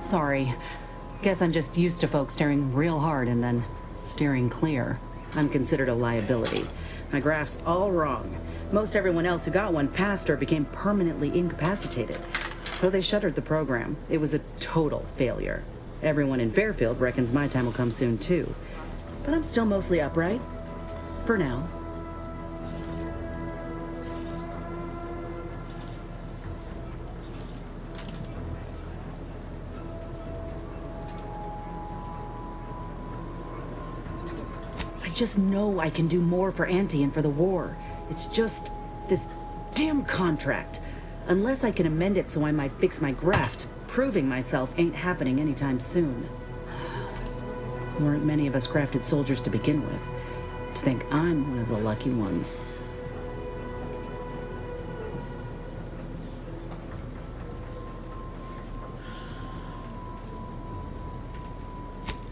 Sorry. Guess I'm just used to folks staring real hard and then steering clear. I'm considered a liability. My graph's all wrong. Most everyone else who got one passed or became permanently incapacitated. So they shuttered the program. It was a total failure. Everyone in Fairfield reckons my time will come soon too. But I'm still mostly upright. For now. I just know I can do more for Auntie and for the war. It's just this damn contract. Unless I can amend it so I might fix my graft, proving myself ain't happening anytime soon. Weren't many of us grafted soldiers to begin with. To think I'm one of the lucky ones.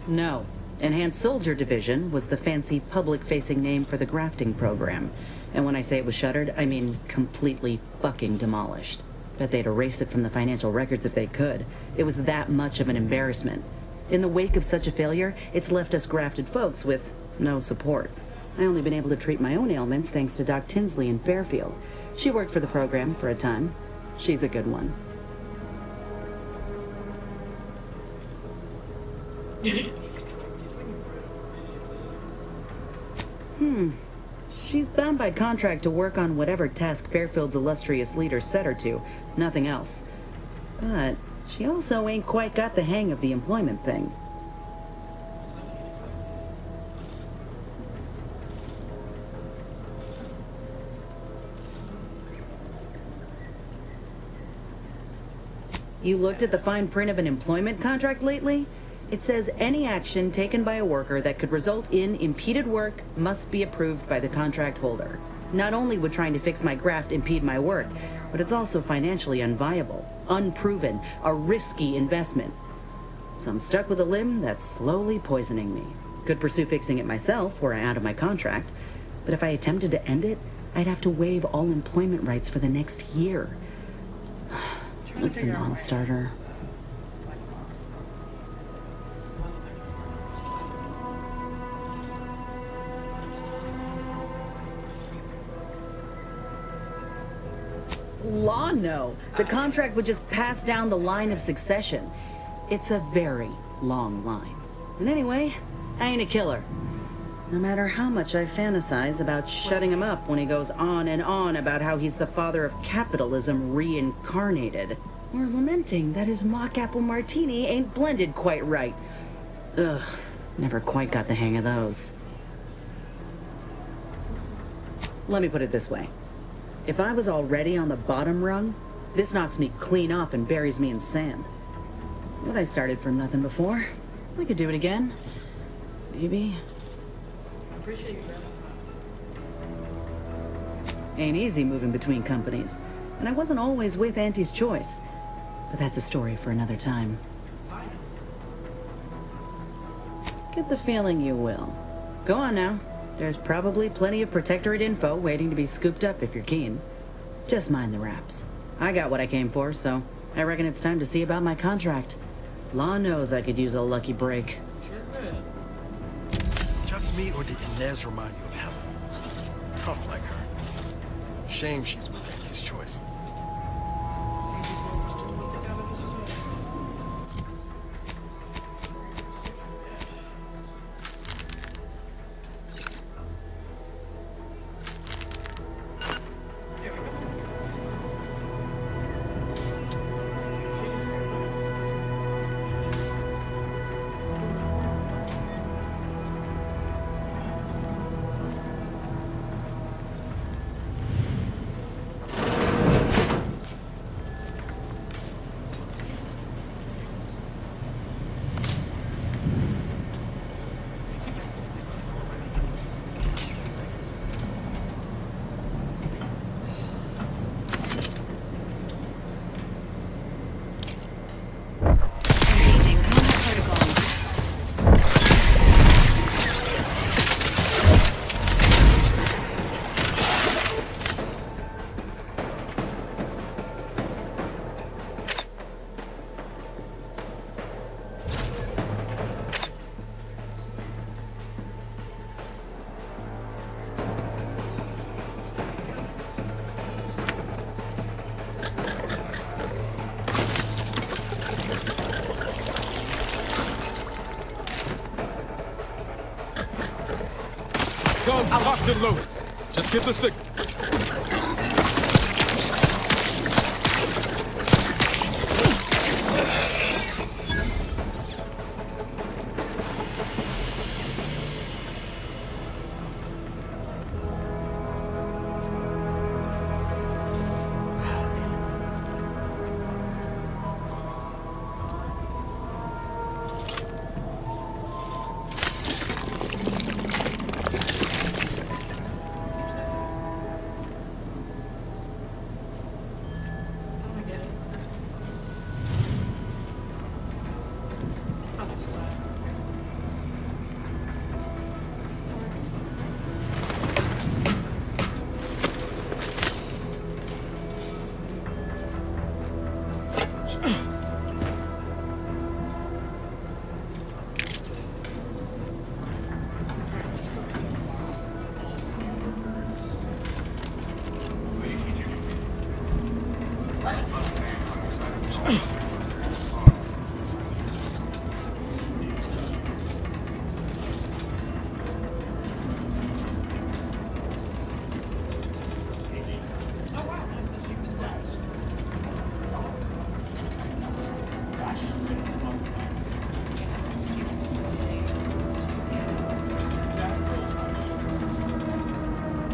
No. Enhanced Soldier Division was the fancy public-facing name for the grafting program. And when I say it was shuttered, I mean completely fucking demolished. Bet they'd erase it from the financial records if they could. It was that much of an embarrassment. In the wake of such a failure, it's left us grafted folks with no support. I only been able to treat my own ailments thanks to Doc Tinsley in Fairfield. She worked for the program for a time. She's a good one. She's bound by contract to work on whatever task Fairfield's illustrious leader set her to, nothing else. But she also ain't quite got the hang of the employment thing. You looked at the fine print of an employment contract lately? It says any action taken by a worker that could result in impeded work must be approved by the contract holder. Not only would trying to fix my graft impede my work, but it's also financially unviable, unproven, a risky investment. So I'm stuck with a limb that's slowly poisoning me. Could pursue fixing it myself were I out of my contract, but if I attempted to end it, I'd have to waive all employment rights for the next year. It's a non-starter. Law, no. The contract would just pass down the line of succession. It's a very long line. And anyway, I ain't a killer. No matter how much I fantasize about shutting him up when he goes on and on about how he's the father of capitalism reincarnated. Or lamenting that his mock apple martini ain't blended quite right. Ugh, never quite got the hang of those. Let me put it this way. If I was already on the bottom rung, this knocks me clean off and buries me in sand. But I started from nothing before. I could do it again. Maybe. I appreciate you, man. Ain't easy moving between companies. And I wasn't always with Auntie's choice. But that's a story for another time. Get the feeling you will. Go on now. There's probably plenty of Protectorate info waiting to be scooped up if you're keen. Just mind the wraps. I got what I came for, so I reckon it's time to see about my contract. Law knows I could use a lucky break. Just me, or did Inez remind you of Helen? Tough like her. Shame she's with Auntie's choice. Oxygen loaded. Just get the signal. I get it. Oh, there's a lot.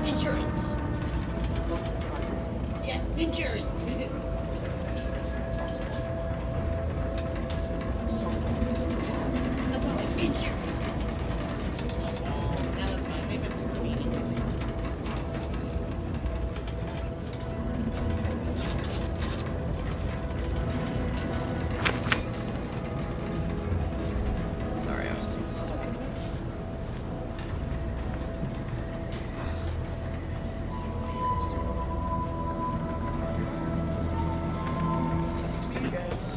Insurance. Yeah, insurance. That's all like insurance. Now that's fine. Maybe it's convenient. Sorry, I was stuck in it. Sucks to be you guys.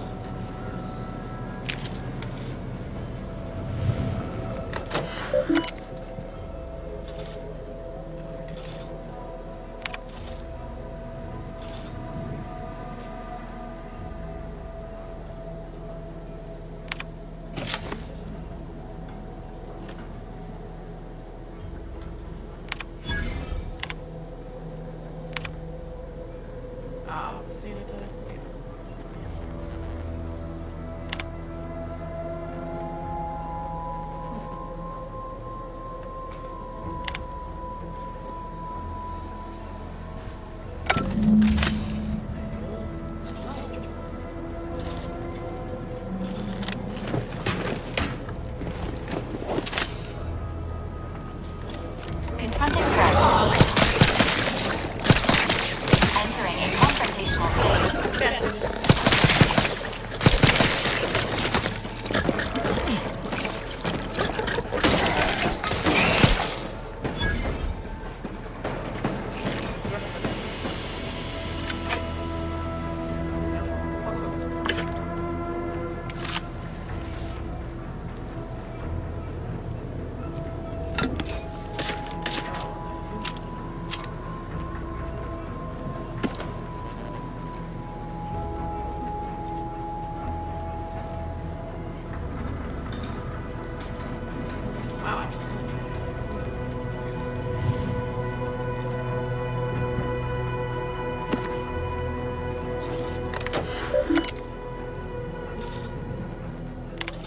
Sanitized later. Confronting threat. Entering a confrontational phase. Wow.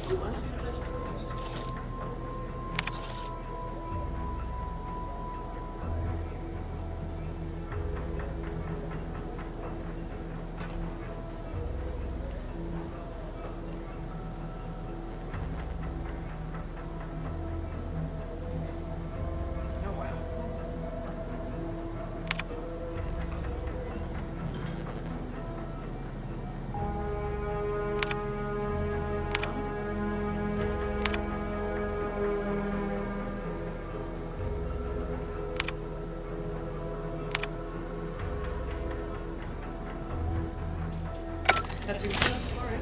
Ooh, I'm sanitized cookies. Oh wow. That's your stuff. All right.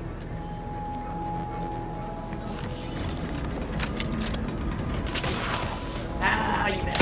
Ah, you bad.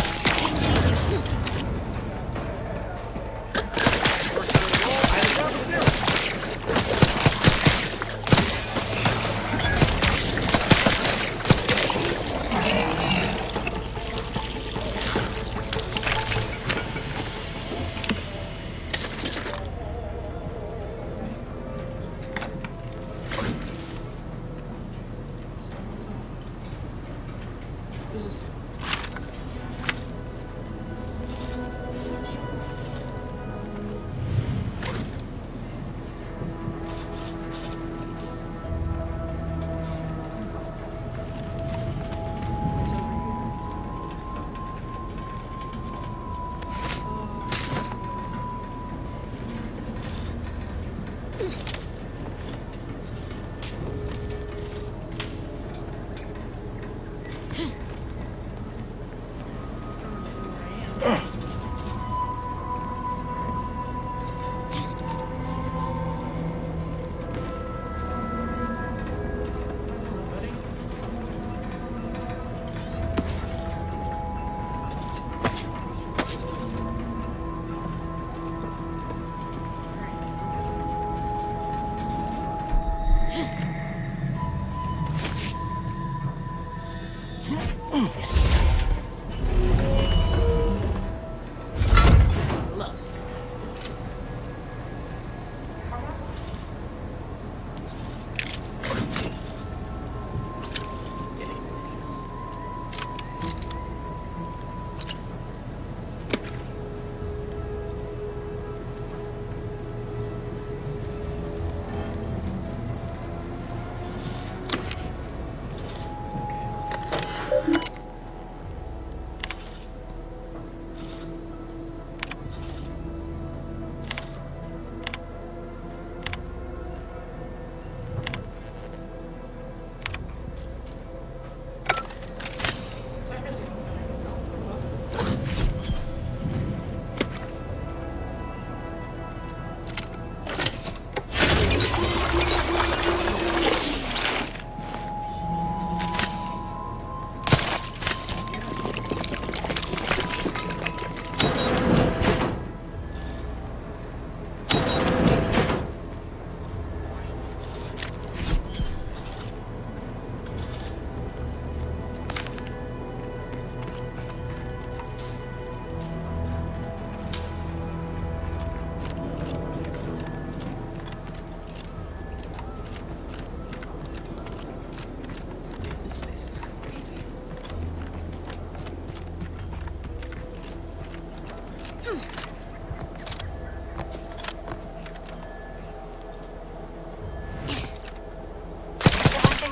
Selecting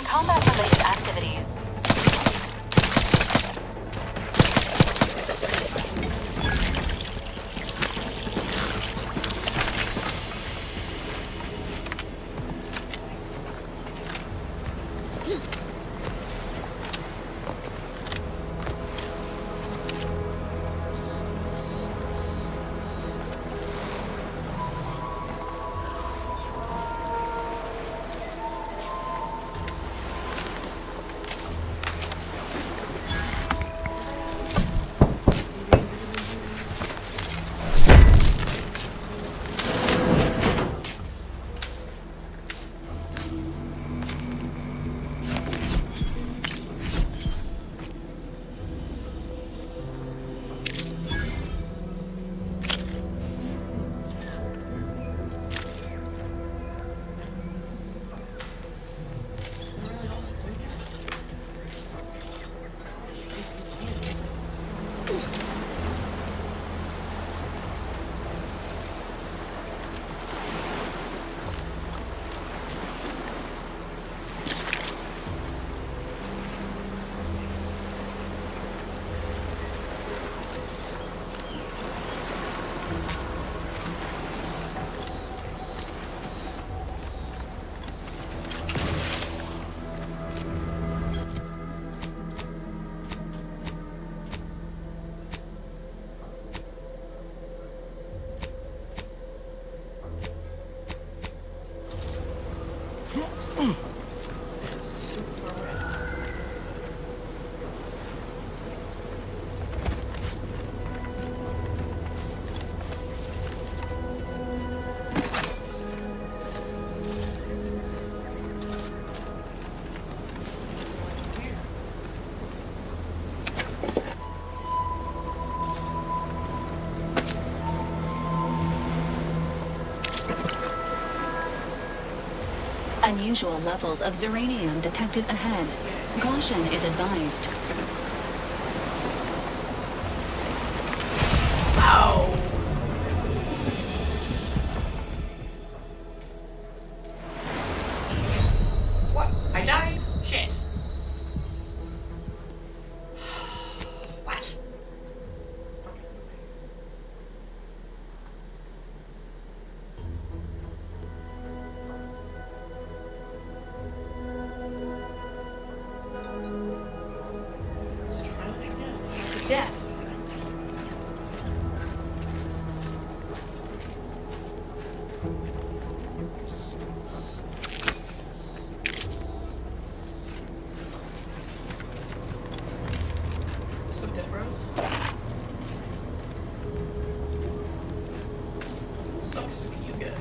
combat-related activities. This is super far away. Unusual levels of zeranium detected ahead. Caution is advised. Ow! What? I died? Shit. What? Fucking let's try this again. To death. So dead bros. Sucks to be you guys.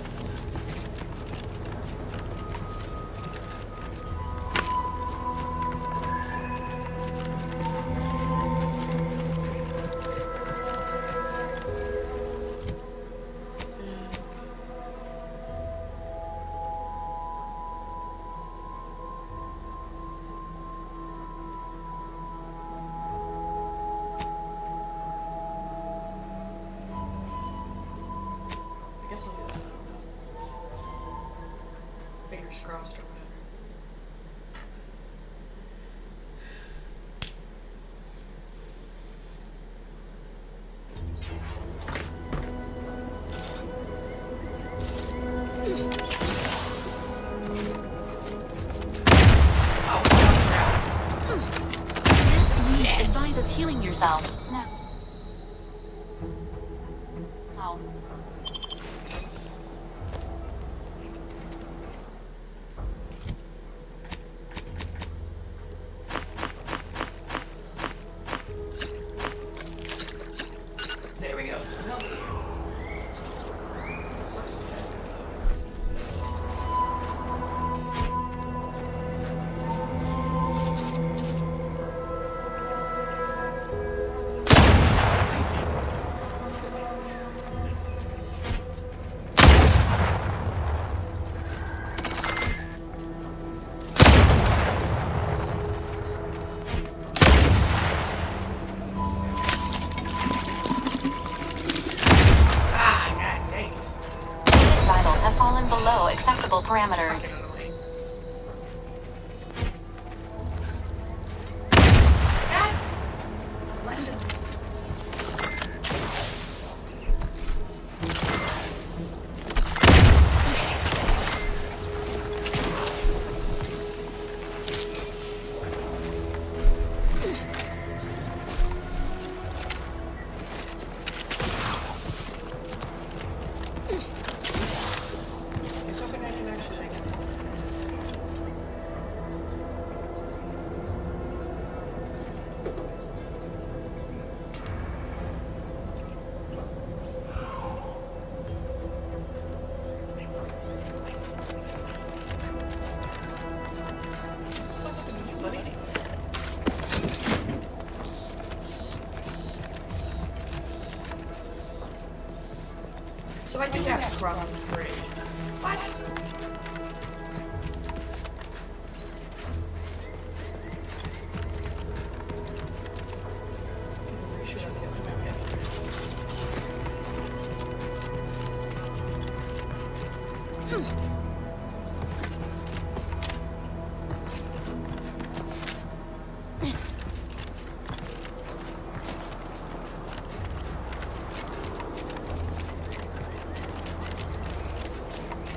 I guess I'll do that. I don't know. Fingers crossed or whatever. Oh, crap. This unit advises healing yourself. No. Oh. There we go. Help you. Sucks to be that though. fallen below acceptable parameters. Fucking annoying. God bless it. There's something I can actually make this. Sucks to be you, buddy. So I do have to cross this bridge. What? Because I'm pretty sure that's the only way I'm getting here.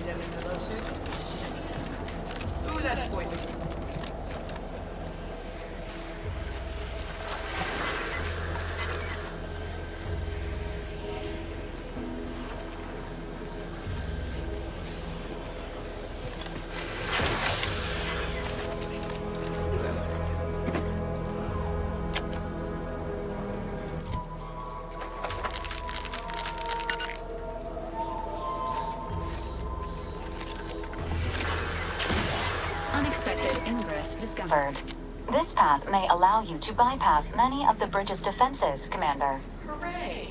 Definitely love signals. Ooh, that's poison. Ooh, that was rough. Unexpected ingress discovered. This path may allow you to bypass many of the bridge's defenses, Commander. Hooray!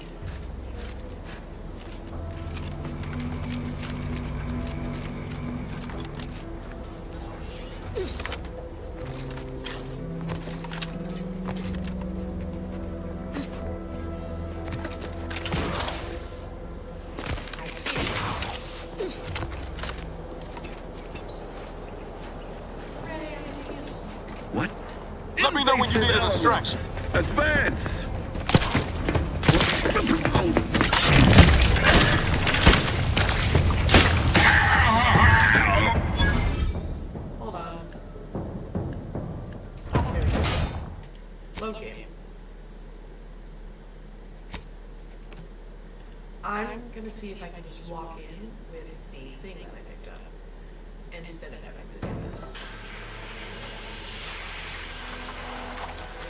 I see it. Hooray, I'm a genius. What? Let me know when you need a distraction. Advance! Hold on. Stop there. Load game. I'm gonna see if I can just walk in with the thing that I picked up instead of having to do this.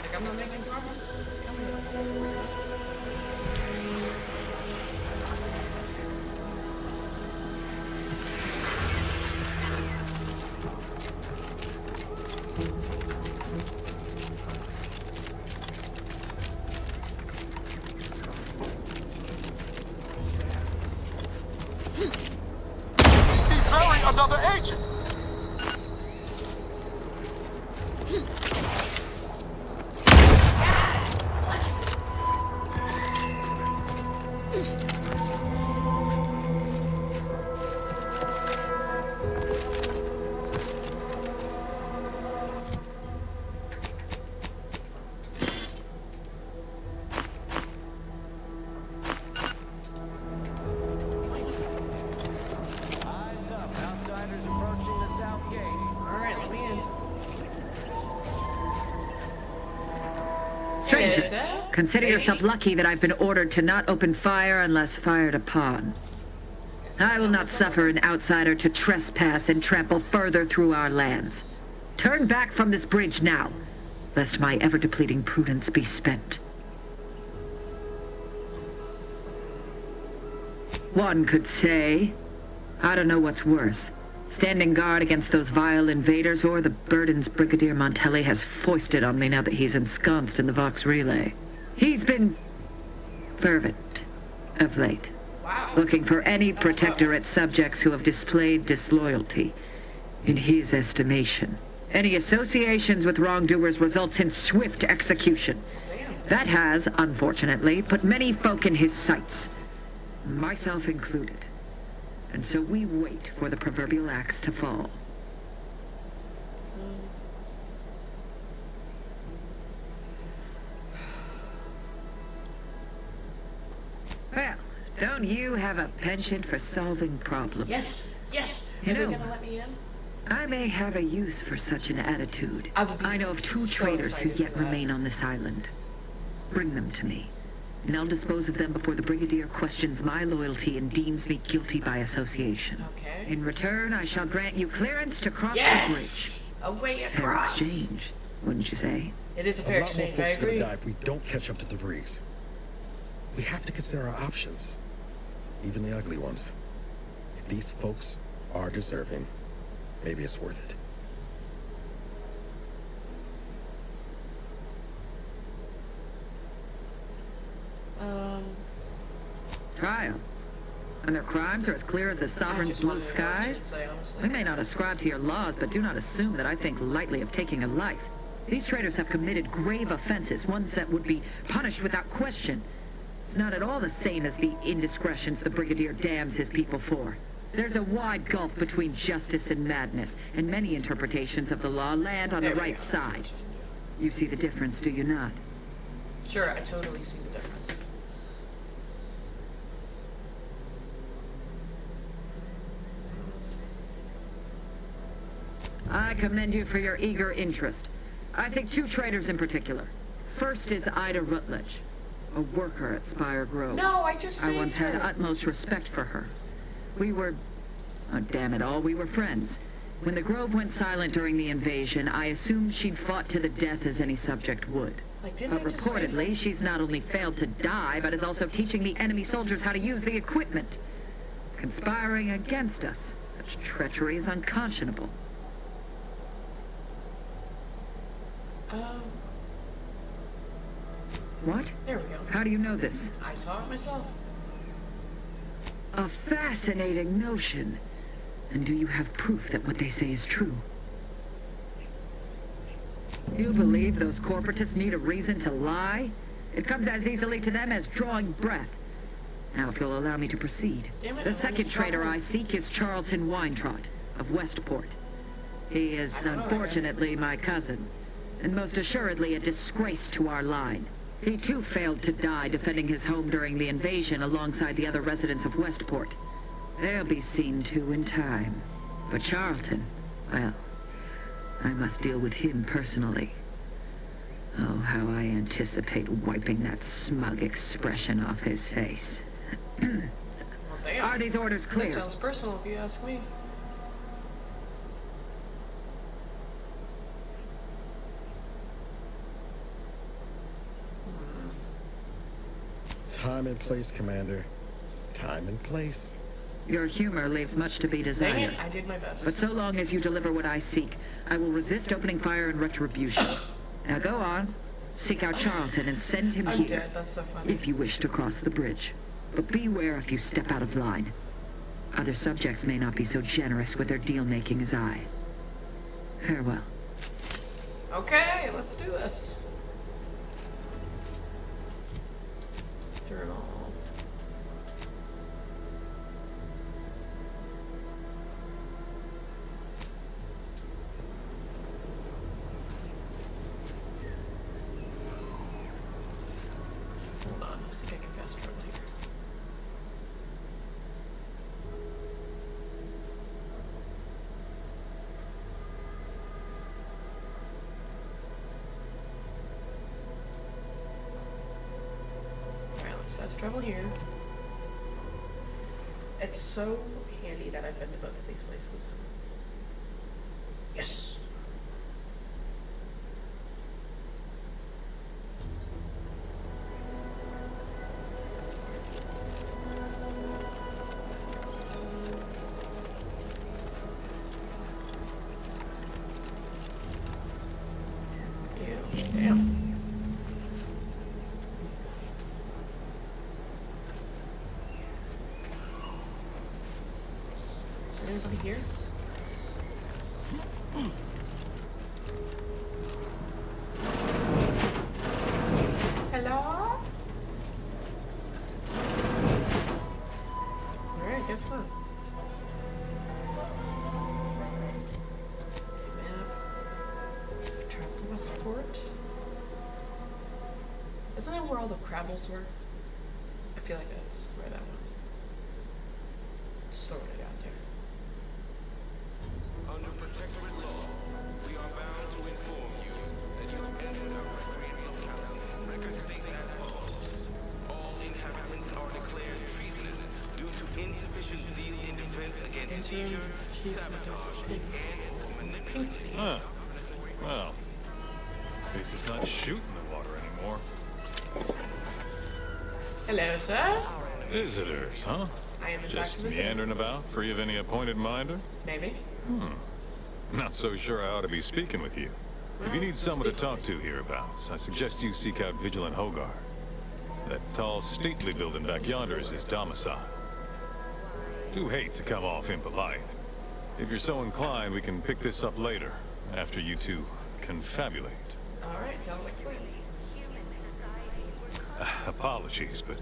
Like, I'm not making promises, but it's coming up. Bury another agent. Eyes up, outsiders approaching the south gate. Alright, let me in. Stranger, Yes, sir? consider Maybe. yourself lucky that I've been ordered to not open fire unless fired upon. I will not suffer an outsider to trespass and trample further through our lands. Turn back from this bridge now, lest my ever-depleting prudence be spent. One could say, I don't know what's worse, standing guard against those vile invaders or the burdens Brigadier Montelli has foisted on me now that he's ensconced in the Vox Relay. He's been fervent of late, Wow. looking for any protectorate subjects who have displayed disloyalty. In his estimation, any associations with wrongdoers results in swift execution. Damn. That has, unfortunately, put many folk in his sights, myself included. And so we wait for the proverbial axe to fall. Well, don't you have a penchant for solving problems? Yes, yes. You Are they know- gonna let me in? I may have a use for such an attitude. I would be I know of 2 so traitors who excited yet for that. remain on this island. Bring them to me, and I'll dispose of them before the Brigadier questions my loyalty and deems me guilty by association. Okay. In return, I shall grant you clearance to cross Yes! Away the bridge. Fair across. exchange, wouldn't you say? It is a A fair lot more exchange, I folks are gonna agree. die if we don't catch up to DeVries. We have to consider our options, even the ugly ones. If these folks are deserving, maybe it's worth it. Trial. And their crimes are as clear as the I sovereign's just blue wanted to know what you skies? should say, honestly. We may not ascribe to your laws, but do not assume that I think lightly of taking a life. These traitors have committed grave offenses, ones that would be punished without question. It's not at all the same as the indiscretions the Brigadier damns his people for. There's a wide gulf between justice and madness, and many interpretations of the law land on the There we right go. side. You see the difference, do you not? Sure, I totally see the difference. I commend you for your eager interest. I think 2 traitors in particular. First is Ida Rutledge, a worker at Spire Grove. No, I just I saved once had her. utmost respect for her. We were... oh, damn it all, we were friends. When the Grove went silent during the invasion, I assumed she'd fought to the death as any subject would. Like, didn't But I just say that? reportedly, she's not only failed to die, but is also teaching the enemy soldiers how to use the equipment. Conspiring against us. Such treachery is unconscionable. What? There we go. How do you know this? I saw it myself. A fascinating notion. And do you have proof that what they say is true? You believe those corporatists need a reason to lie? It comes as easily to them as drawing breath. Now, if you'll allow me to proceed. Damn it, The I wanted second to traitor talk. I seek is Charlton Weintrot of Westport. He is I don't know that guy. unfortunately my cousin, and most assuredly a disgrace to our line. He too failed to die defending his home during the invasion alongside the other residents of Westport. They'll be seen to in time. But Charlton, well, I must deal with him personally. Oh, how I anticipate wiping that smug expression off his face. Well, damn. Are these orders That clear? sounds personal if you ask me. Time and place, Commander. Time and place. Your humor leaves much to be Dang desired. it, I did my best. But so long as you deliver what I seek, I will resist opening fire in retribution. Now go on, seek out Charlton and send him I'm here, dead, that's so funny. if you wish to cross the bridge. But beware if you step out of line. Other subjects may not be so generous with their deal-making as I. Farewell. Okay, let's do this. Journal. Hold on, taking fast travel here. Alright, let's fast travel here. It's so handy that I've been to both of these places. Yes! Ew, damn. Is there anybody here? Hello? Alright, guess not. Isn't that where all the Crabbles were? I feel like that's where that was. Just throwing it out there. Under protectorate law, we are bound to inform you that you have entered our recreating locality. Record states as follows. All inhabitants are declared treasonous due to insufficient zeal in defense against seizure, sabotage, and/or manipulation. Huh. Well, at least it's not shooting the water anymore. Hello, sir. Visitors, huh? I am in fact Just a visitor. meandering about, free of any appointed minder? Maybe. Not so sure I ought to be speaking with you. If you need someone to talk to hereabouts, I suggest you seek out Vigilant Hogar. That tall, stately building back yonder is his domicile. Do hate to come off impolite. If you're so inclined, we can pick this up later, after you two confabulate. Alright, sounds like a plan. Apologies, but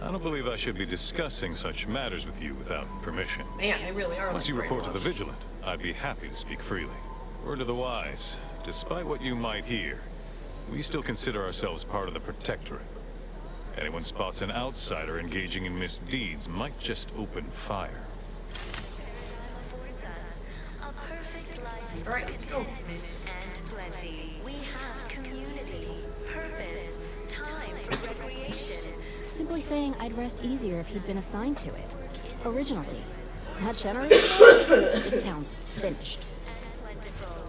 I don't believe I should be discussing such matters with you without permission. Man, they really are Once like you report to the brainwashed. Vigilant, I'd be happy to speak freely. Word to the wise, despite what you might hear, we still consider ourselves part of the Protectorate. Anyone spots an outsider engaging in misdeeds might just open fire. Alright, let's go. And plenty. We have community, purpose, time for recreation. Simply saying I'd rest easier if he'd been assigned to it. Originally. That generator? This town's finished. Plentiful.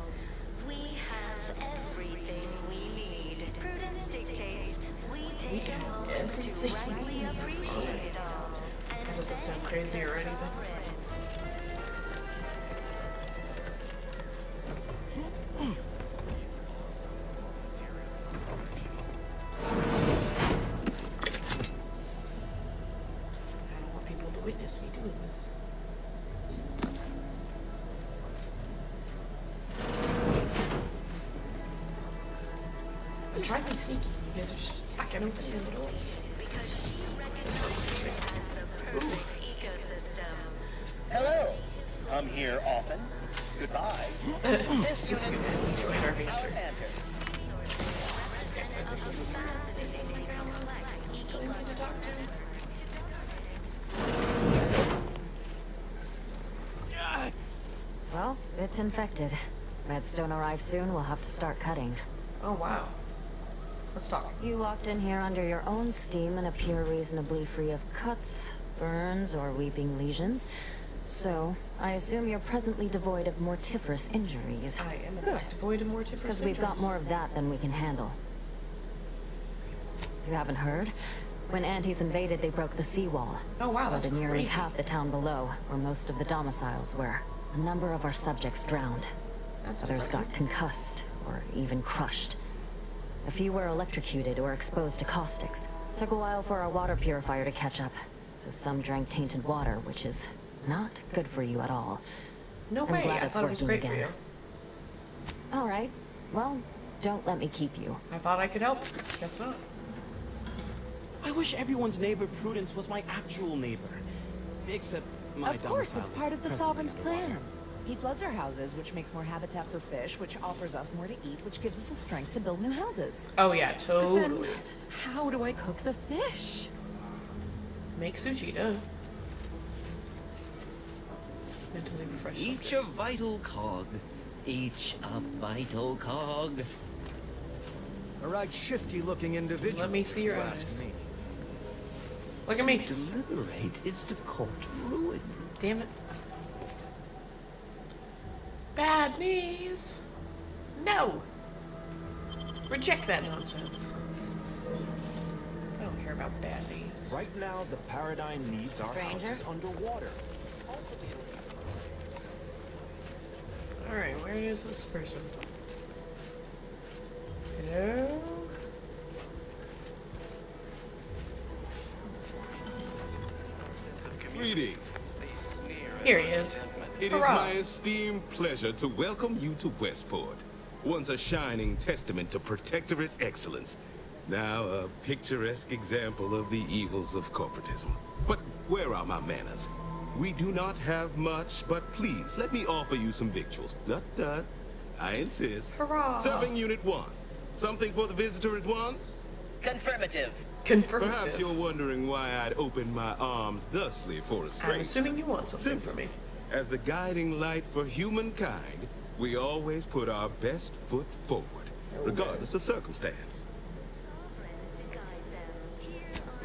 We have everything we need. Prudence dictates we take a moment to rightly appreciate it all. That doesn't sound crazy or anything. I don't want people to witness me doing this. I'm trying to be sneaky. You guys are just fucking opening the doors. Because she recognizes it as the perfect ecosystem. Hello. I'm here often. Goodbye. This This unit unit's enjoying our banter. Outlander. Don't need to talk to me. Well, it's infected. Redstone arrives soon, we'll have to start cutting. Oh wow. Let's talk. You walked in here under your own steam and appear reasonably free of cuts, burns, or weeping lesions. So, I assume you're presently devoid of mortiferous injuries. I am in fact devoid of mortiferous Because we've got more of that than we can handle. You haven't heard? When Antes invaded, they broke the seawall. Oh wow, that's Flooded nearly crazy. half the town below, where most of the domiciles were. A number of our subjects drowned. That's Others impressive. got concussed, or even crushed. A few were electrocuted or exposed to caustics. Took a while for our water purifier to catch up, so some drank tainted water, which is not good for you at all. No I'm way, glad I it's thought it was working great for again. you. All right, well, don't let me keep you. I thought I could help. That's not. I wish everyone's neighbor Prudence was my actual neighbor. Except my Of course, it's domicile part is of the presently Sovereign's underwater. plan. He floods our houses, which makes more habitat for fish, which offers us more to eat, which gives us the strength to build new houses. Oh yeah, But totally. then, how do I cook the fish? Make sushi, duh. Mentally refresh. Each a vital cog. Each a vital cog. A right shifty looking individual. Let me see your if you ask eyes. me. Look at me. To deliberate is to court ruin. Damn it. Bad knees. No. Reject that nonsense. I don't care about bad knees. Right now, the paradigm needs our Stranger? houses underwater. Alright, where is this person? Hello? Greetings. Here he is. It is Hurrah. my esteemed pleasure to welcome you to Westport, once a shining testament to Protectorate excellence. Now a picturesque example of the evils of corporatism. But where are my manners? We do not have much, but please let me offer you some victuals. I insist. Hurrah. Serving Unit 1. Something for the visitor at once? Confirmative. Perhaps you're wondering why I'd open my arms thusly for a stranger. I'm assuming you want something from me. As the guiding light for humankind, we always put our best foot forward, regardless of circumstance.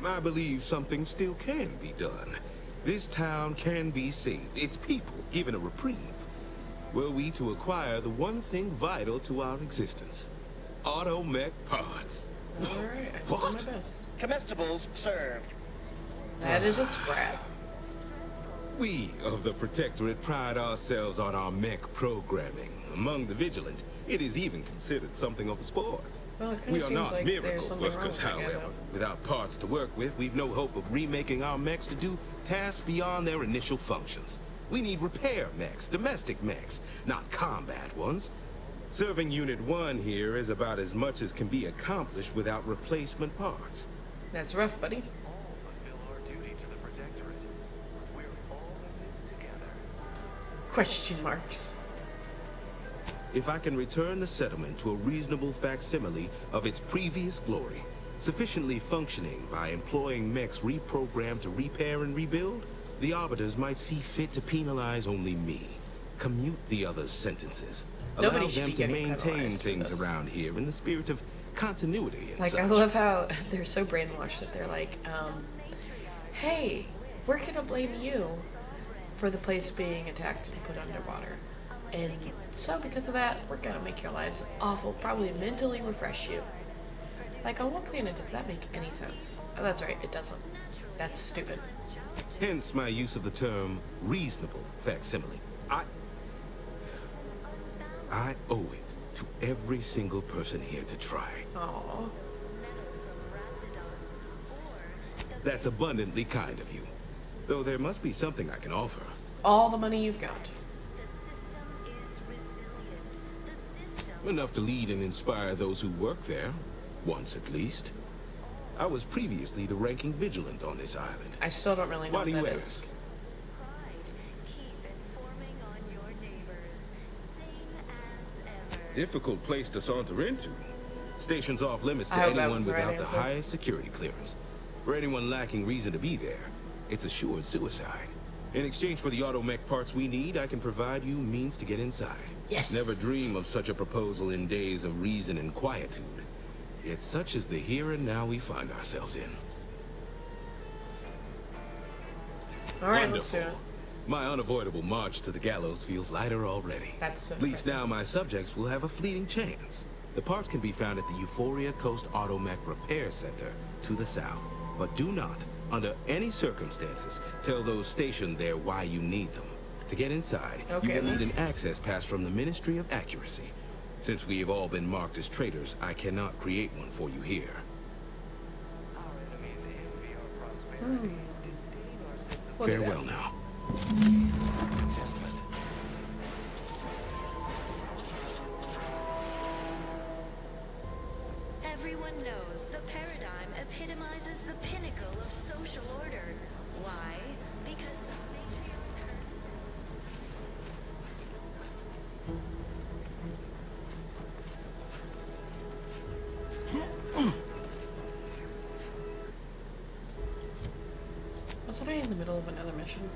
I believe something still can be done. This town can be saved, its people given a reprieve. Were we to acquire the one thing vital to our existence, automech parts. Alright, I will do my best. Comestibles served. That is a scrap. We of the Protectorate pride ourselves on our mech programming. Among the vigilant, it is even considered something of a sport. Well, it kinda We are seems not like miracle there's something wrong workers, with it, however. Without parts to work with, we've no hope of remaking our mechs to do tasks beyond their initial functions. We need repair mechs, domestic mechs, not combat ones. Serving Unit 1 here is about as much as can be accomplished without replacement parts. That's rough, buddy. Question marks. If I can return the settlement to a reasonable facsimile of its previous glory, sufficiently functioning by employing mechs reprogrammed to repair and rebuild, the Arbiters might see fit to penalize only me, commute the others' sentences, allow Nobody should them be to getting maintain penalized for things this. around here in the spirit of continuity and Like, such. I love how they're so brainwashed that they're like, hey, we're gonna blame you for the place being attacked and put underwater. And so because of that, we're gonna make your lives awful, probably mentally refresh you. Like, on what planet does that make any sense? Oh, that's right, it doesn't. That's stupid. Hence my use of the term reasonable facsimile. I owe it to every single person here to try. Aww. That's abundantly kind of you. Though there must be something I can offer. All the money you've got. Enough to lead and inspire those who work there. Once at least. I was previously the ranking vigilant on this island. I still don't really know Why do what you that ask? is. Difficult place to saunter into. Station's off limits to I hope that anyone was the right without the answer. highest security clearance. For anyone lacking reason to be there, it's assured suicide. In exchange for the automech parts we need, I can provide you means to get inside. Yes. Never dream of such a proposal in days of reason and quietude. Yet such is the here and now we find ourselves in. Alright, let's do it. My unavoidable march to the gallows feels lighter already. That's At least now my subjects will have a fleeting chance. The parts can be found at the Euphoria Coast Automech Repair Center to the south. But do not, under any circumstances, tell those stationed there why you need them. To get inside, Okay, you will then. need an access pass from the Ministry of Accuracy. Since we have all been marked as traitors, I cannot create one for you here. Look at Farewell that. now. Everyone knows the paradigm epitomizes the pinnacle of social order. Why? Because the matriarch curse. Wasn't I in the middle of another mission?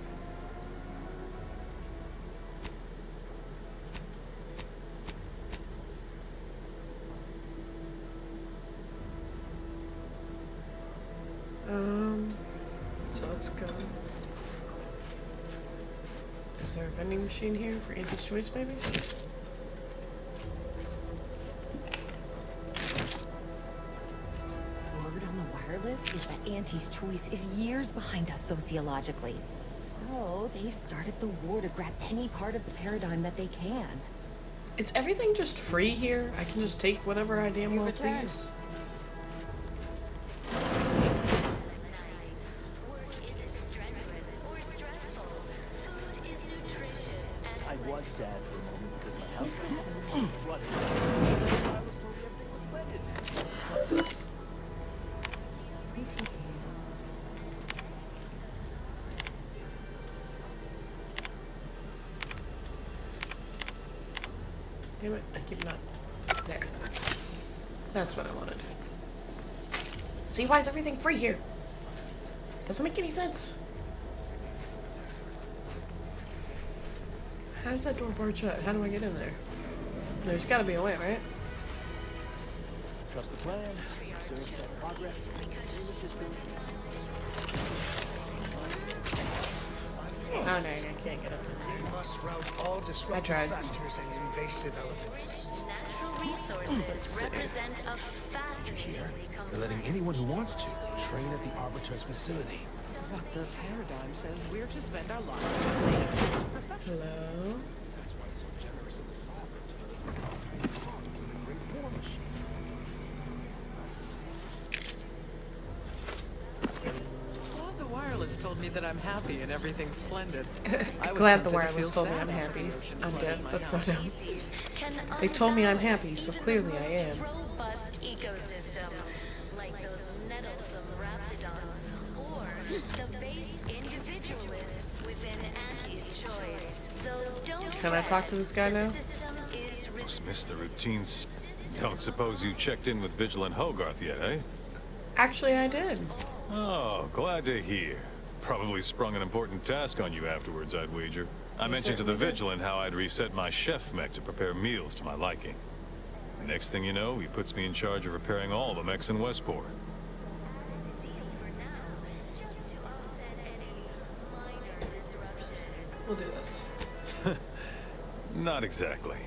So let's go. Is there a vending machine here for Auntie's Choice, maybe? Word on the wireless is that Auntie's Choice is years behind us sociologically. So they've started the war to grab any part of the paradigm that they can. Is everything just free here? I can just take whatever I damn well please? I was sad for a moment because my house got flooded. I was told everything was splendid. What's this? Damn it, I keep not. There. That's what I wanted. See, why is everything free here? Doesn't make any sense. How's that door barred shut? How do I get in there? There's gotta be a way, right? Trust the plan. Observe set progress. Stay the system. Oh, no, I can't get up in there. We must route all disruptive factors and invasive elements. Natural resources represent a fascinating They're letting anyone who wants to train at the Arbiter's facility. But the paradigm says we're to spend our lives. Hello? That's why it's so generous of the sovereign to let us become pawns in the great war machine. Glad the wireless told me that I'm happy and everything's splendid. Glad the wireless told me I'm happy. I'm dead. That's so dumb. They told me I'm happy, so clearly I am. Robust ecosystem, like those nettlesome raptidons, or the base individualists within Auntie's choice. Though don't Can I talk to this guy now? Most missed the routines. Don't suppose you checked in with Vigilant Hogarth yet, eh? Actually, I did. Oh, glad to hear. Probably sprung an important task on you afterwards, I'd wager. I mentioned to the Vigilant how I'd reset my chef mech to prepare meals to my liking. Next thing you know, he puts me in charge of repairing all the mechs in Westport. We'll do this. Not exactly.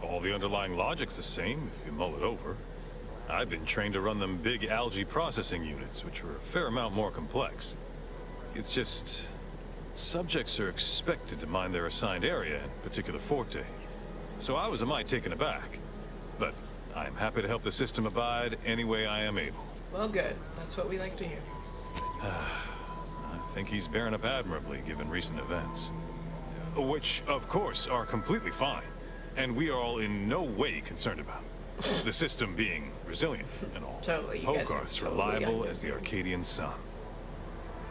All the underlying logic's the same, if you mull it over. I've been trained to run them big algae processing units, which are a fair amount more complex. It's just... subjects are expected to mind their assigned area and particular forte. So I was a mite taken aback. But I'm happy to help the system abide any way I am able. Well, good. That's what we like to hear. I think he's bearing up admirably, given recent events. Which, of course, are completely fine. And we are all in no way concerned about. The system being resilient and all. Totally, you guys are Hogarth's totally reliable as the Arcadian sun.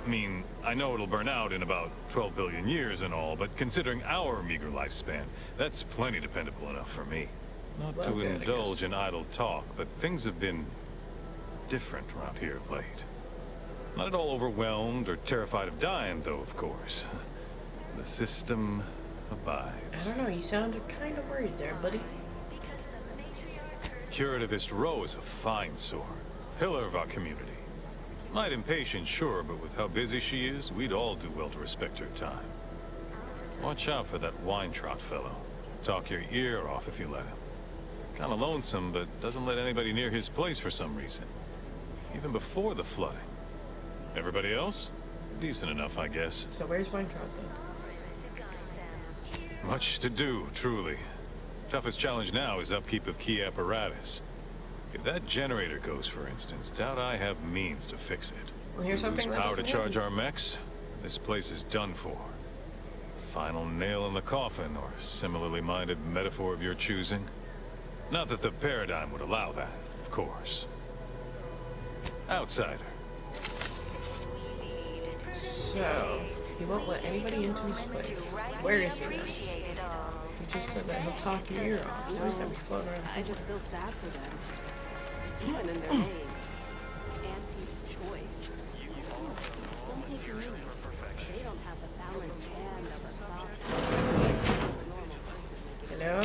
I mean, I know it'll burn out in about 12 billion years and all, but considering our meager lifespan, that's plenty dependable enough for me. Not Well, to good, I indulge guess. in idle talk, but things have been different around here of late. Not at all overwhelmed or terrified of dying, though, of course. The system abides. I don't know, you sounded kind of worried there, buddy. Curativist Row is a fine sword. Pillar of our community. Might impatient, sure, but with how busy she is, we'd all do well to respect her time. Watch out for that Weintraut fellow. Talk your ear off if you let him. Kinda lonesome, but doesn't let anybody near his place for some reason. Even before the flooding. Everybody else? Decent enough, I guess. So where's Weintraut then? Much to do, truly. Toughest challenge now is upkeep of key apparatus. If that generator goes, for instance, doubt I have means to fix it. Well, here's Lose hoping that power to doesn't charge happen. our mechs, this place is done for. Final nail in the coffin, or similarly minded metaphor of your choosing. Not that the paradigm would allow that, of course. Outsider. So, he won't let anybody into his place. Where is he then? He just said that he'll talk your ear off, so he's gonna be floating around I just somewhere. feel sad for them. It's even in their name. Auntie's choice. Don't take your meaning. They don't have the balanced hand of a soft. Hello?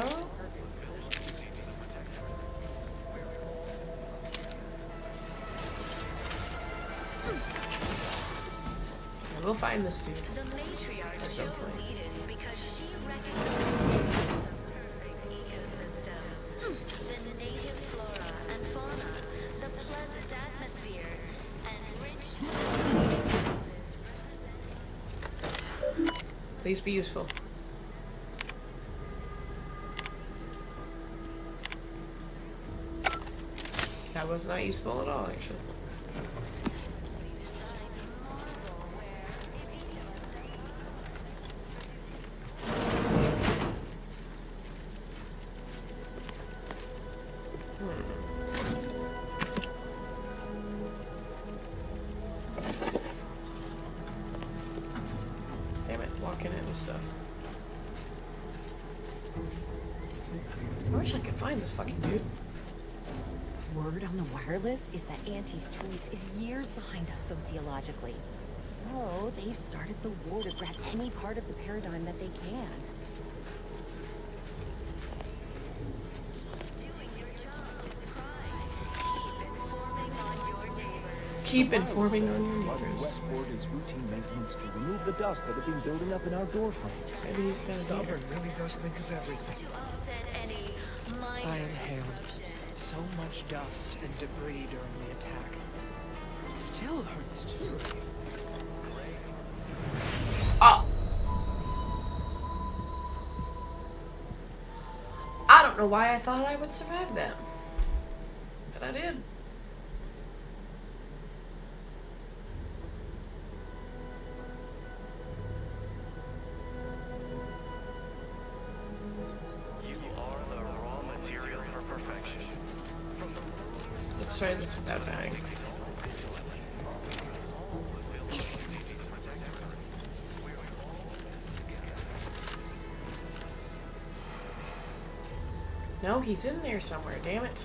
I will find this dude. The matriarch At some chose point. Eden because she recognized the perfect ecosystem. The native flora and fauna, the pleasant atmosphere, and rich resources. Please be useful. That was not useful at all, actually. Damn it, walking into stuff. I wish I could find this fucking dude. Word on the wireless is that Auntie's choice is years behind us sociologically. So they've started the war to grab any part of the paradigm that they can. Keep informing on your Part of neighbors. Westport is routine maintenance to remove the dust that had been building up in our door frames. Maybe he's down here. Sovereign really does think of everything. I inhaled so much dust and debris during the attack. Still hurts to breathe. Oh! I don't know why I thought I would survive that. But I did. You are the raw material for perfection. Let's try this without dying. No, he's in there somewhere, damn it.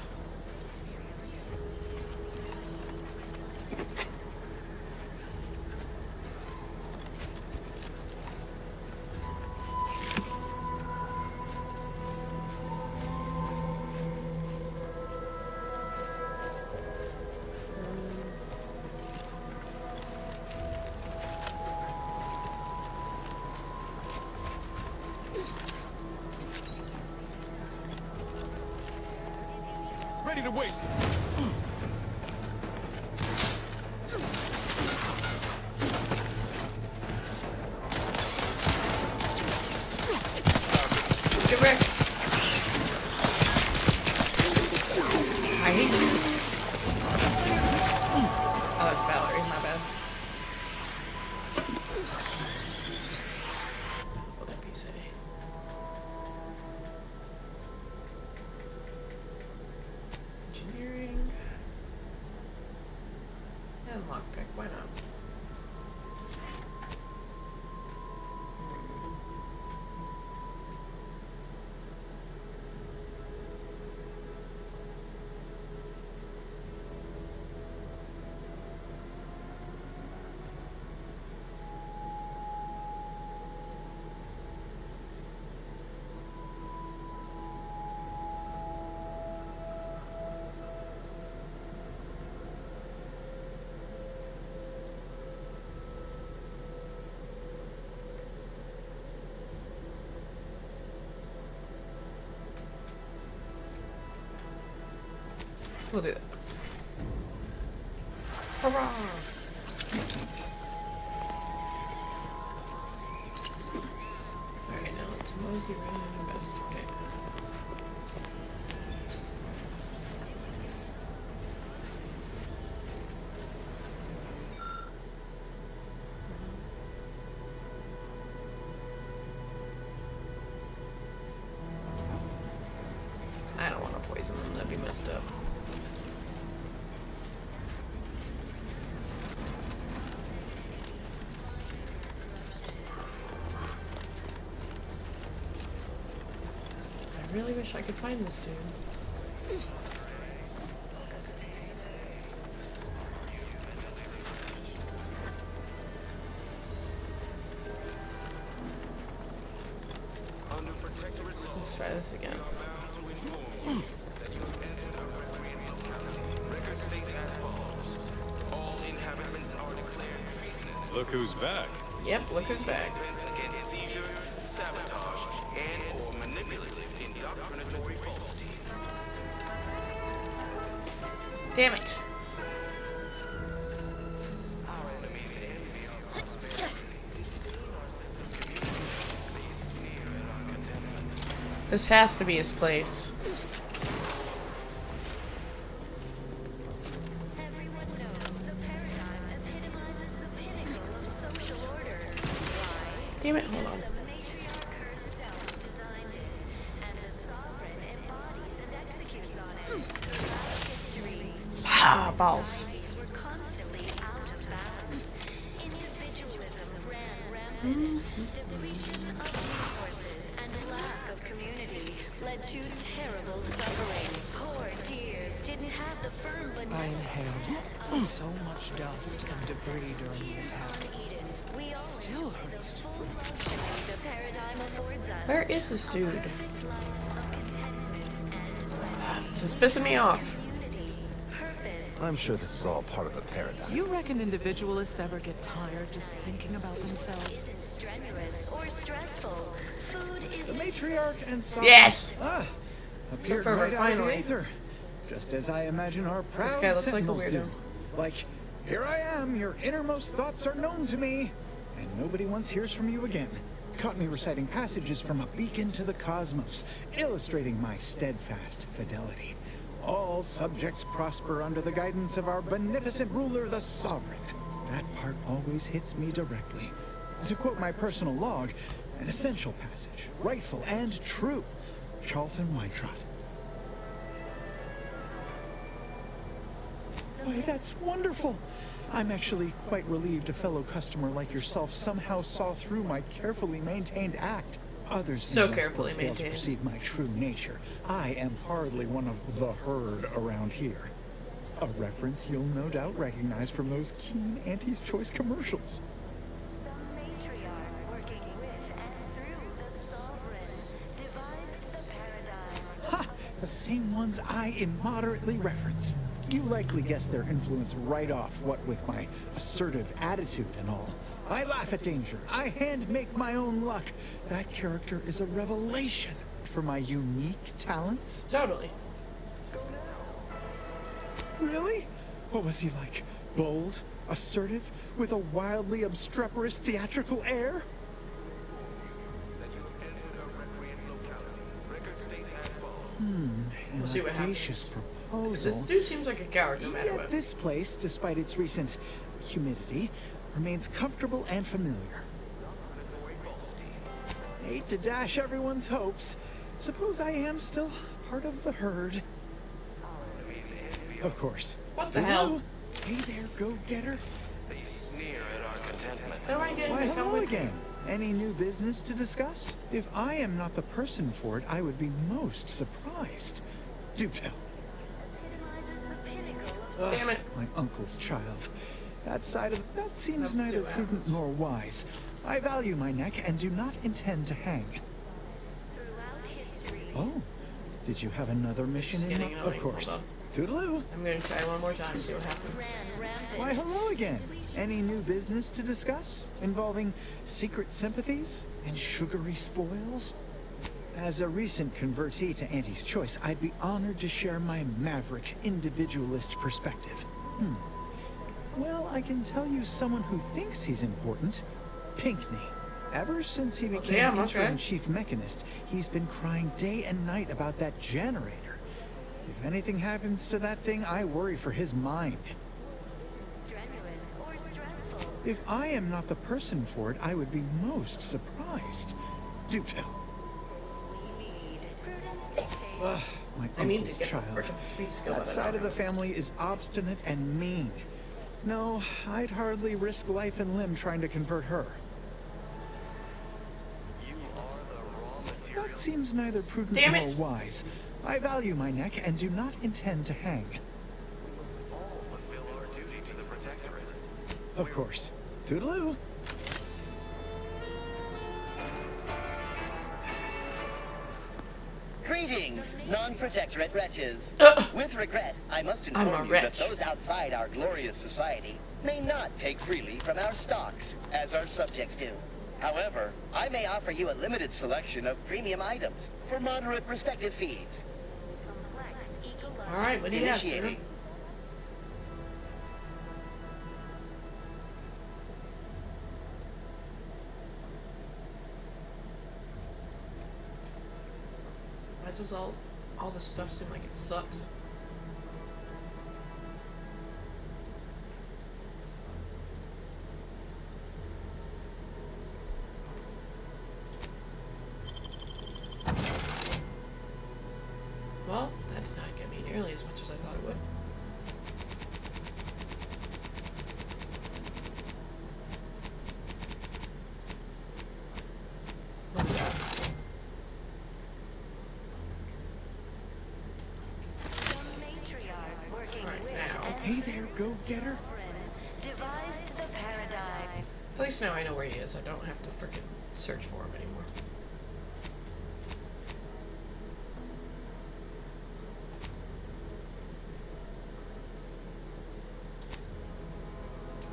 Ready to waste. Get wrecked. I hate you. Oh, it's Valerie, my bad. What did you say? Engineering. And lockpick, why not? We'll do that. Hurrah! Alright, now let's mosey around and investigate. I don't want to poison them, that'd be messed up. I really wish I could find this dude. Under protectorate law, Let's try this again. bound to inform you that you have entered our recreated locality. Record states as follows. All inhabitants are declared treasonous. Look who's back. Yep, look who's back. Offense against seizure, sabotage, and or manipulative indoctrinatory falsity. Damn it. Our enemies envy our prosperity, disdain our sense of community. They sneer at our contentment. This has to be his place. Everyone knows the paradigm epitomizes the pinnacle of social order. Why? Damn it, hold on. The matriarch herself designed it, and the sovereign embodies and executes on it. Throughout history, Ah, balls. societies were constantly out of balance. Individualism ran rampant. Depletion of resources and lack of community led to terrible suffering. Poor tears didn't have the firm I benevolence. inhaled so much dust and debris during the attack. We all Still hurts to full luxury the paradigm affords us. Where is this dude? This is pissing me off. I'm sure this is all part of the paradigm. You reckon individualists ever get tired just thinking about themselves? Strenuous or stressful. Food is The matriarch and son. Yes! Appeared So far, right out of the finally. aether. Just as I imagine our proud This guy looks like a sentinels weirdo. do. Like, here I am, your innermost thoughts are known to me, and nobody once hears from you again. Caught me reciting passages from a beacon to the cosmos, illustrating my steadfast fidelity. All subjects prosper under the guidance of our beneficent ruler, the sovereign. That part always hits me directly. To quote my personal log, an essential passage, rightful and true. Charlton Weintrot. Why, that's wonderful. I'm actually quite relieved a fellow customer like yourself somehow saw through my carefully maintained act. Others So in Westport carefully fail to maintained. perceive my true nature. I am hardly one of the herd around here. A reference you'll no doubt recognize from those keen Auntie's Choice commercials. Ha! The same ones I immoderately reference. You likely guessed their influence right off, what with my assertive attitude and all. I laugh at danger. I hand make my own luck. That character is a revelation for my unique talents. Totally. Really? What was he like? Bold? Assertive? With a wildly obstreperous theatrical air? An We'll see what audacious proposal. This dude seems like a coward no matter Yet what. this place, despite its recent humidity, remains comfortable and familiar. Hate to dash everyone's hopes. Suppose I am still part of the herd. Of course. What the Hello? hell? Hey there, go-getter. They sneer at our contentment. How do I get Why, him to come hello with me? again. Any new business to discuss? If I am not the person for it, I would be most surprised. Do tell. Damn it. My uncle's child. That seems Let's see neither what prudent happens. nor wise. I value my neck and do not intend to hang. Oh, did you have another mission Just in getting mind? annoying. Of course. Hold on. Toodaloo. I'm gonna try one more time, see what happens. Why, hello again. Any new business to discuss? Involving secret sympathies and sugary spoils? As a recent convertee to Auntie's Choice, I'd be honored to share my maverick, individualist perspective. Well, I can tell you someone who thinks he's important. Pinckney. Ever since he became damn, interim okay. chief mechanist, he's been crying day and night about that generator. If anything happens to that thing, I worry for his mind. If I am not the person for it, I would be most surprised. Do tell. My I need to uncle's get the child. frickin' speech skill That that I side don't of the have. family is obstinate and mean. No, I'd hardly risk life and limb trying to convert her. That seems neither prudent Damn nor it. wise. I value my neck and do not intend to hang. Fulfill our duty to the Protectorate. Of course. Toodaloo. Greetings, non-protectorate wretches. With regret, I must I'm inform a you that wretch. those outside our glorious society may not take freely from our stocks, as our subjects do. However, I may offer you a limited selection of premium items for moderate respective fees. Alright, what do you have, sir? Initiating. Why does all the stuff seem like it sucks? Well, that did not get me nearly as much as I thought it would. Look at that. get her? Devised the paradigm. At least now I know where he is. I don't have to frickin' search for him anymore.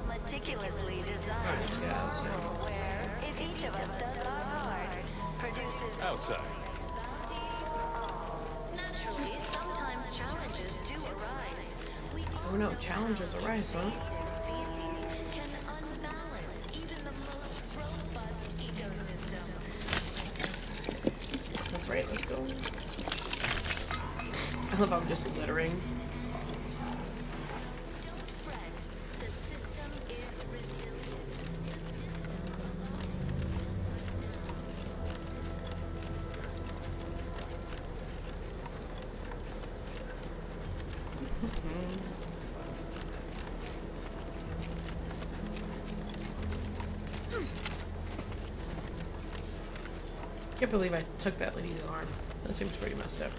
Meticulously designed world where, if each of us does our part, produces Outside. Naturally, sometimes challenges do arise. We Oh no, challenges arise, huh? species can unbalance even the most robust ecosystem. That's right, let's go. I love how I'm just littering. The system is resilient. Can't believe I took that lady's arm. That seems pretty messed up.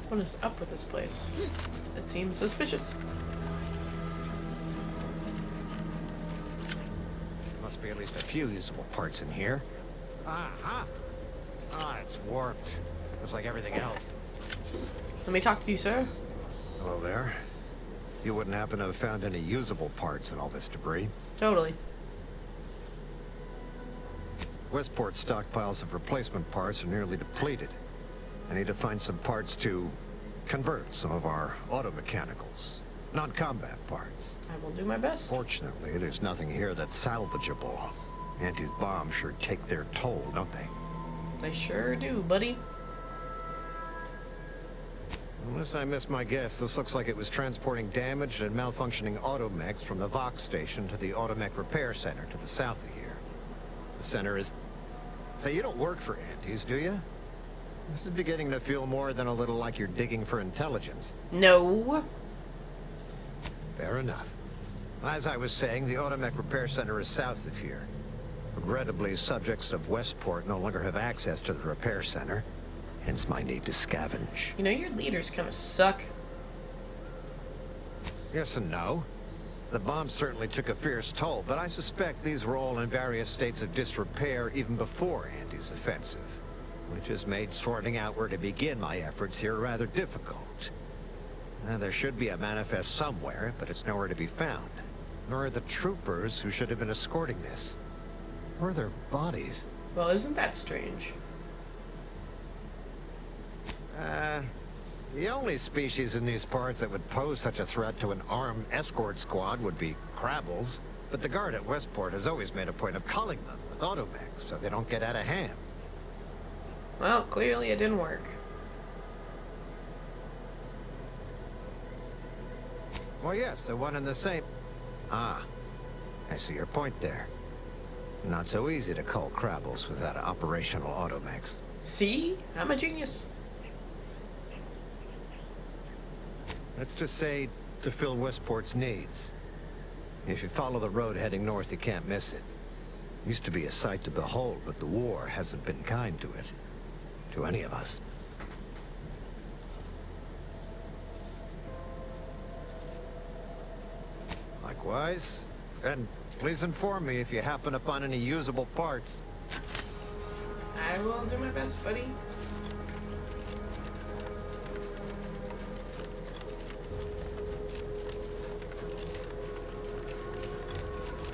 What is up with this place? It seems suspicious. Must be at least a few usable parts in here. Ah, it's warped. Just like everything else. Let me talk to you, sir. Hello there. You wouldn't happen to have found any usable parts in all this debris? Totally. Westport's stockpiles of replacement parts are nearly depleted. I need to find some parts to convert some of our auto-mechanicals. Non-combat parts. I will do my best. Fortunately, there's nothing here that's salvageable. Auntie's bombs sure take their toll, don't they? They sure do, buddy. Unless I missed my guess, this looks like it was transporting damaged and malfunctioning automechs from the Vox station to the Automech Repair Center to the south of here. The center is... Say, you don't work for Auntie's, do you? This is beginning to feel more than a little like you're digging for intelligence. No. Fair enough. As I was saying, the Automech Repair Center is south of here. Regrettably, subjects of Westport no longer have access to the repair center, hence my need to scavenge. You know, your leaders kind of suck. Yes and no. The bomb certainly took a fierce toll, but I suspect these were all in various states of disrepair even before Auntie's offensive, which has made sorting out where to begin my efforts here rather difficult. Now, there should be a manifest somewhere, but it's nowhere to be found. Nor are the troopers who should have been escorting this. Or their bodies. Well, isn't that strange? The only species in these parts that would pose such a threat to an armed escort squad would be crabbles, but the guard at Westport has always made a point of culling them with automechs so they don't get out of hand. Well, clearly it didn't work. Well, yes, the one and the same. Ah, I see your point there. Not so easy to cull crabbles without operational automechs. See? I'm a genius. Let's just say to fill Westport's needs. If you follow the road heading north, you can't miss it. Used to be a sight to behold, but the war hasn't been kind to it. To any of us. Likewise. And please inform me if you happen upon any usable parts. I will do my best, buddy.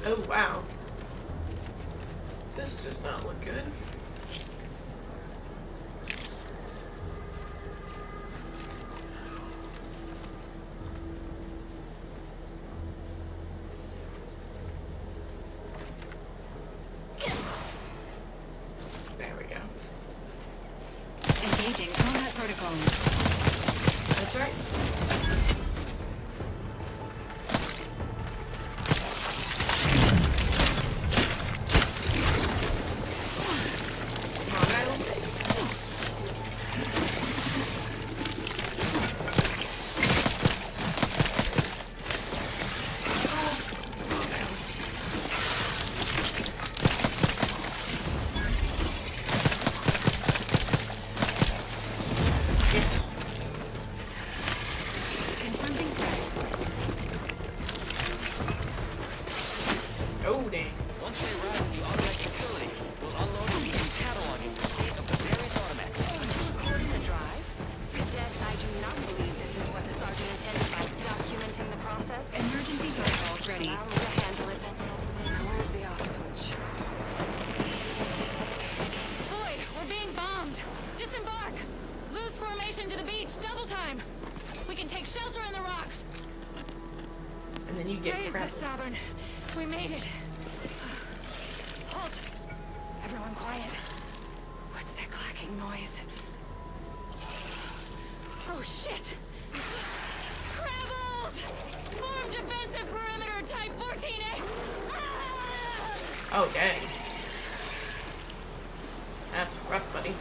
Oh, wow. This does not look good. There we go. Engaging combat protocols. That's right. time. We can take shelter in the rocks. And then you get Raise crap. this, Sovereign. We made it. Halt. Everyone quiet. What's that clacking noise? Oh, shit. Crabbles! Form defensive perimeter type 14A. Oh, dang. That's rough, buddy.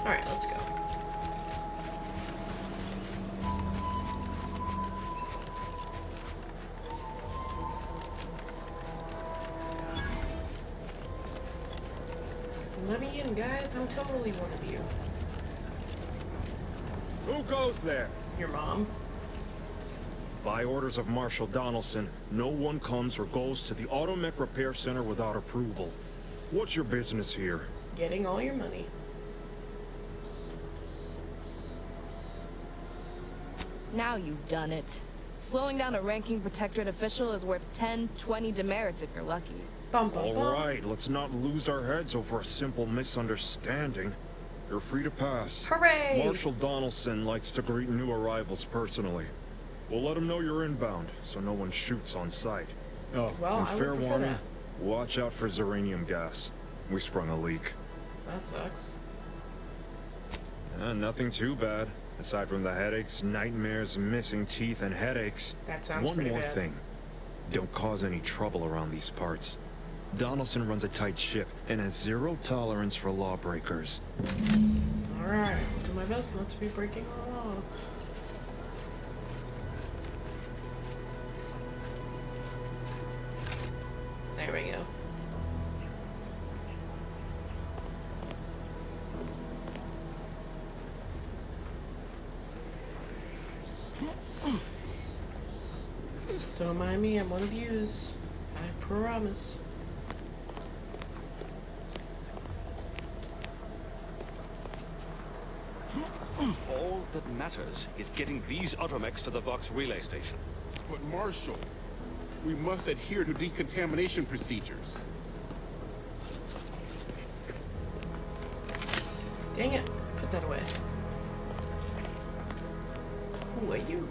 Alright, let's go. Let me in, guys. I'm totally one of you. Who goes there? Your mom. By orders of Marshal Donaldson, no one comes or goes to the Automech Repair Center without approval. What's your business here? Getting all your money. Now you've done it. Slowing down a ranking protectorate official is worth 10, 20 demerits if you're lucky. Bum, bum, bum. All right, let's not lose our heads over a simple misunderstanding. You're free to pass. Hooray! Marshal Donaldson likes to greet new arrivals personally. We'll let him know you're inbound, so no one shoots on sight. Oh, Well, and I would fair prefer warning, that. watch out for xeranium gas. We sprung a leak. That sucks. Nothing too bad. Aside from the headaches, nightmares, missing teeth, and headaches. That sounds One pretty more bad. thing. Don't cause any trouble around these parts. Donaldson runs a tight ship and has zero tolerance for lawbreakers. Alright, I'll do my best not to be breaking the law. There we go. Don't mind me, I'm one of yous. I promise. All that matters is getting these automechs to the Vox relay station. But Marshal, we must adhere to decontamination procedures. Dang it. Put that away. Who are you?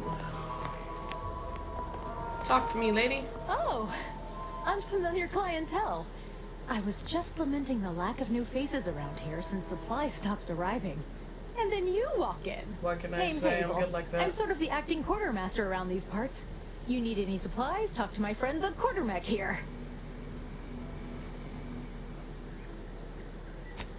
Talk to me, lady. Oh, unfamiliar clientele. I was just lamenting the lack of new faces around here since supplies stopped arriving. And then you walk in. What can I Name's say? Hazel. I'm good like that. I'm sort of the acting quartermaster around these parts. You need any supplies? Talk to my friend the quartermech here.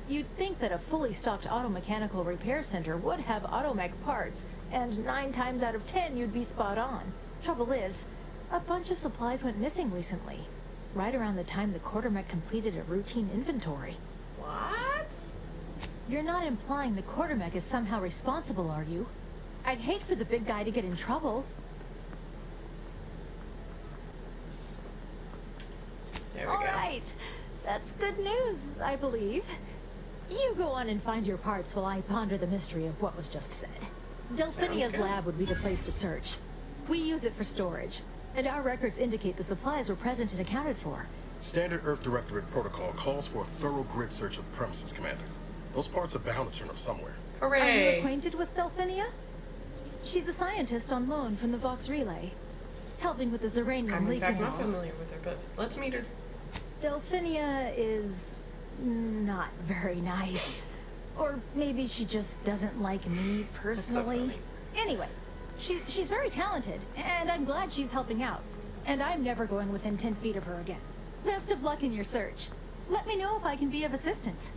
You'd think that a fully stocked auto-mechanical repair center would have automech parts, and 9 times out of 10 you'd be spot on. Trouble is, a bunch of supplies went missing recently, right around the time the quartermech completed a routine inventory. What? You're not implying the quartermech is somehow responsible, are you? I'd hate for the big guy to get in trouble. There we All go. right. That's good news, I believe. You go on and find your parts while I ponder the mystery of what was just said. Delphinia's good. lab would be the place to search. We use it for storage, and our records indicate the supplies were present and accounted for. Standard Earth Directorate protocol calls for a thorough grid search of the premises, Commander. Those parts are bound to turn up somewhere. Are you Hooray! acquainted with Delphinia? She's a scientist on loan from the Vox Relay, helping with the Xeranium I'm in leak fact and not all. familiar with her, but let's meet her. Delphinia is not very nice. Or maybe she just doesn't like me personally. Anyway, she's very talented, and I'm glad she's helping out. And I'm never going within 10 feet of her again. Best of luck in your search. Let me know if I can be of assistance.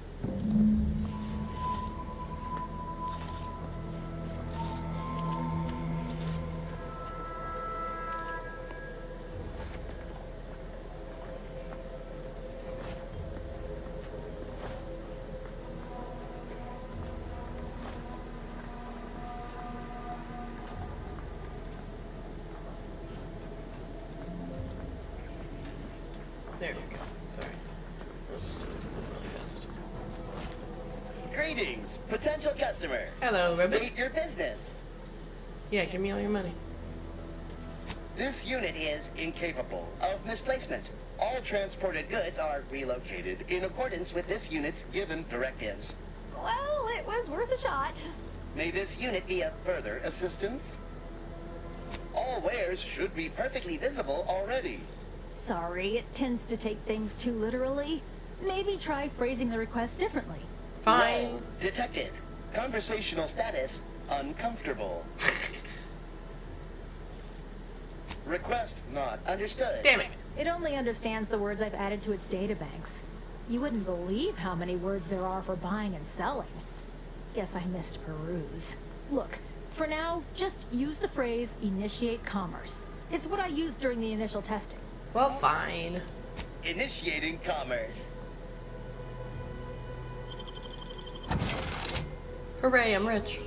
There we go. Sorry. I was just doing something really fast. Greetings, potential customer. Hello, Ribbit. State your business. Yeah, give me all your money. This unit is incapable of misplacement. All transported goods are relocated in accordance with this unit's given directives. Well, it was worth a shot. May this unit be of further assistance? All wares should be perfectly visible already. Sorry, it tends to take things too literally. Maybe try phrasing the request differently. Fine. Role detected. Conversational status uncomfortable. Request not understood. Damn it. It only understands the words I've added to its databanks. You wouldn't believe how many words there are for buying and selling. Guess I missed peruse. Look, for now, just use the phrase initiate commerce. It's what I used during the initial testing. Well, fine. Initiating commerce. Hooray, I'm rich.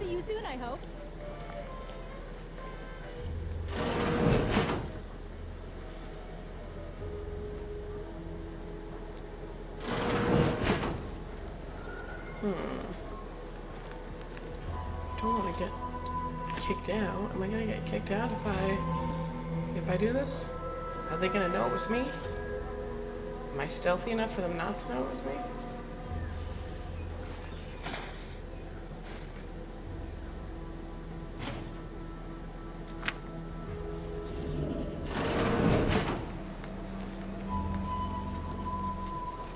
See you soon, I hope. Don't want to get kicked out. Am I gonna get kicked out if I do this? Are they gonna know it was me? Am I stealthy enough for them not to know it was me?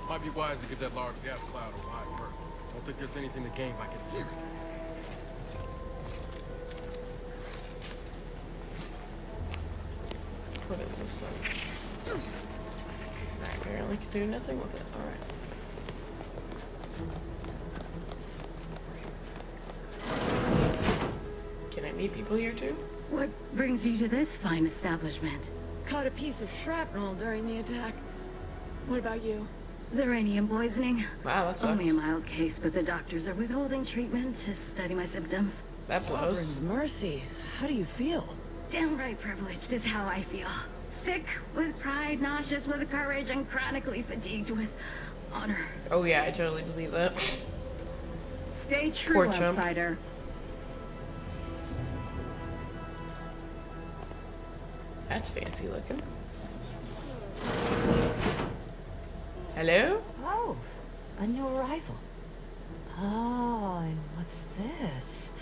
Might be wise to give that large gas cloud a wide berth. Don't think there's anything to gain by getting here. What is this thing? I apparently can do nothing with it. Alright. Can I meet people here too? What brings you to this fine establishment? Caught a piece of shrapnel during the attack. What about you? Uranium poisoning. Wow, that sucks. Only a mild case, but the doctors are withholding treatment to study my symptoms. That blows. Sovereign's mercy. How do you feel? Downright privileged is how I feel. Sick with pride, nauseous with courage, and chronically fatigued with honor. Oh yeah, I totally believe that. Stay true, Poor chump. outsider. That's fancy looking. Hello? Oh, a new arrival. Oh, and what's this?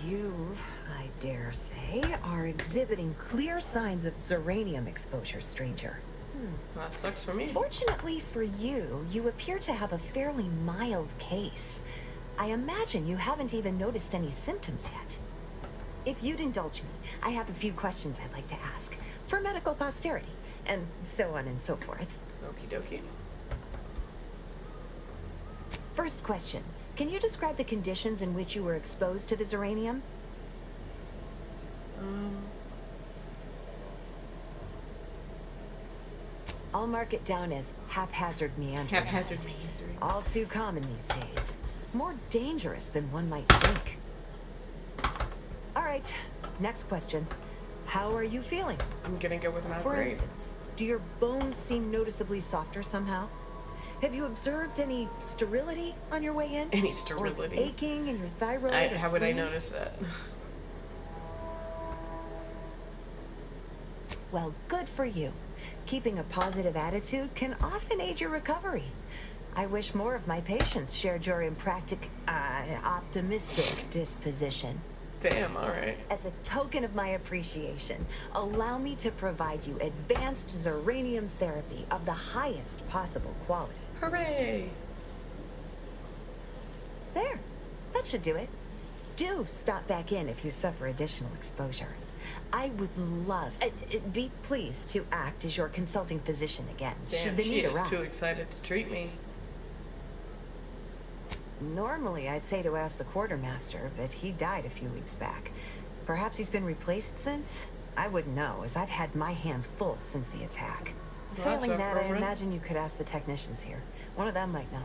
You, I dare say, are exhibiting clear signs of Zeranium exposure, stranger. Well, that sucks for me. Fortunately for you, you appear to have a fairly mild case. I imagine you haven't even noticed any symptoms yet. If you'd indulge me, I have a few questions I'd like to ask, for medical posterity, and so on and so forth. Okie dokie. First question. Can you describe the conditions in which you were exposed to the Zeranium? I'll mark it down as haphazard meandering. Haphazard meandering. All too common these days. More dangerous than one might think. All right. Next question. How are you feeling? I'm gonna go with not For great. instance, do your bones seem noticeably softer somehow? Have you observed any sterility on your way in? Any sterility? Or aching in your thyroid? or How would I spleen? notice that? Well, good for you. Keeping a positive attitude can often aid your recovery. I wish more of my patients shared your optimistic disposition. Damn, alright. As a token of my appreciation, allow me to provide you advanced Zeranium therapy of the highest possible quality. Hooray! There. That should do it. Do stop back in if you suffer additional exposure. I would love, be pleased to act as your consulting physician again. Damn, should the she need is arise. too excited to treat me. Normally, I'd say to ask the quartermaster, but he died a few weeks back. Perhaps he's been replaced since? I wouldn't know, as I've had my hands full since the attack. Well, that's Failing rough, that, I girlfriend. imagine you could ask the technicians here. One of them might know.